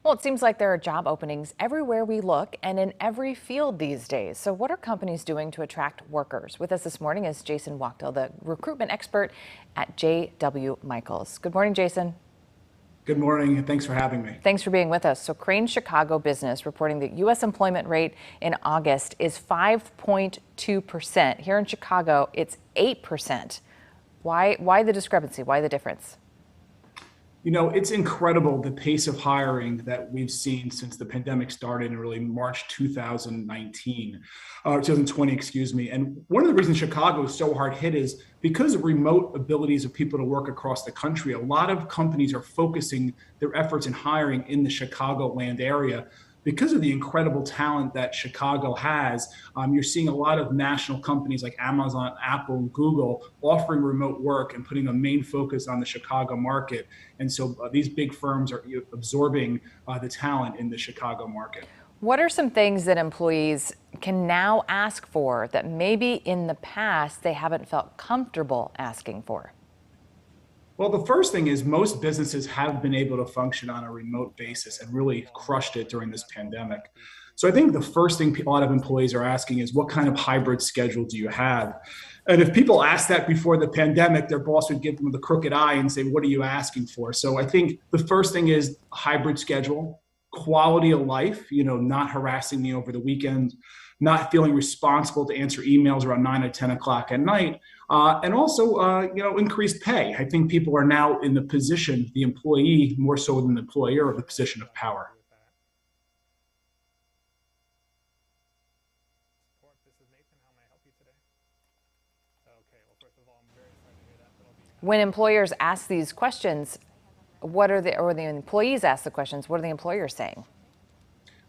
Well, it seems like there are job openings everywhere we look and in every field these days. So what are companies doing to attract workers? With us this morning is Jason Wachtel, the recruitment expert at J.W. Michaels. Good morning, Jason. Good morning, and thanks for having me. Thanks for being with us. So Crane Chicago Business reporting that U.S. employment rate in August is 5.2%. Here in Chicago, it's 8%. Why the discrepancy? Why the difference? You know, it's incredible the pace of hiring that we've seen since the pandemic started in really March 2020, excuse me. And one of the reasons Chicago is so hard hit is because of remote abilities of people to work across the country. A lot of companies are focusing their efforts in hiring in the Chicagoland area. Because of the incredible talent that Chicago has, you're seeing a lot of national companies like Amazon, Apple, and Google offering remote work and putting a main focus on the Chicago market. And so these big firms are absorbing the talent in the Chicago market. What are some things that employees can now ask for that maybe in the past they haven't felt comfortable asking for? Well, the first thing is most businesses have been able to function on a remote basis and really crushed it during this pandemic. So I think the first thing a lot of employees are asking is, what kind of hybrid schedule do you have? And if people asked that before the pandemic, their boss would give them the crooked eye and say, what are you asking for? So I think the first thing is hybrid schedule, quality of life, not harassing me over the weekend, not feeling responsible to answer emails around 9 or 10 o'clock at night. And also, increased pay. I think people are now in the position, the employee more so than the employer, of the position of power. When employers ask these questions, or the employees ask the questions, what are the employers saying?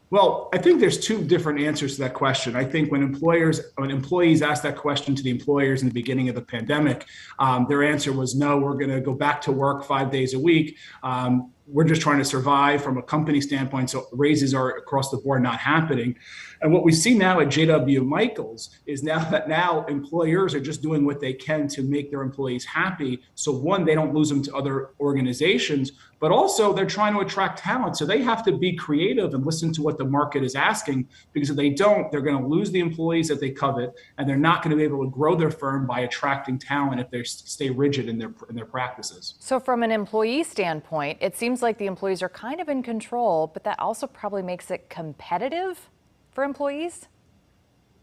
Well, I think there's two different answers to that question. I think when employees asked that question to the employers in the beginning of the pandemic, their answer was, no, we're going to go back to work 5 days a week. We're just trying to survive from a company standpoint. So raises are across the board not happening. And what we see now at J.W. Michaels is now employers are just doing what they can to make their employees happy. So one, they don't lose them to other organizations, but also they're trying to attract talent. So they have to be creative and listen to what the market is asking, because if they don't, they're going to lose the employees that they covet, and they're not going to be able to grow their firm by attracting talent if they stay rigid in their practices. So from an employee standpoint, it seems like the employees are kind of in control, but that also probably makes it competitive for employees?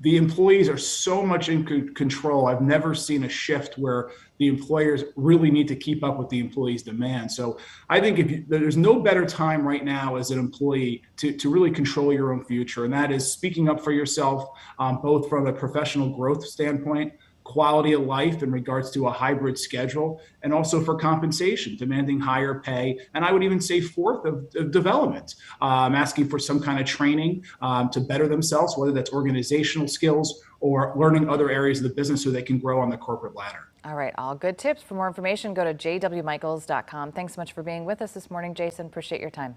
The employees are so much in control. I've never seen a shift where the employers really need to keep up with the employees' demand. So I think there's no better time right now as an employee to really control your own future. And that is speaking up for yourself, both from a professional growth standpoint, quality of life in regards to a hybrid schedule, and also for compensation, demanding higher pay. And I would even say fourth of development, asking for some kind of training to better themselves, whether that's organizational skills or learning other areas of the business so they can grow on the corporate ladder. All right, all good tips. For more information, go to jwmichaels.com. Thanks so much for being with us this morning, Jason. Appreciate your time.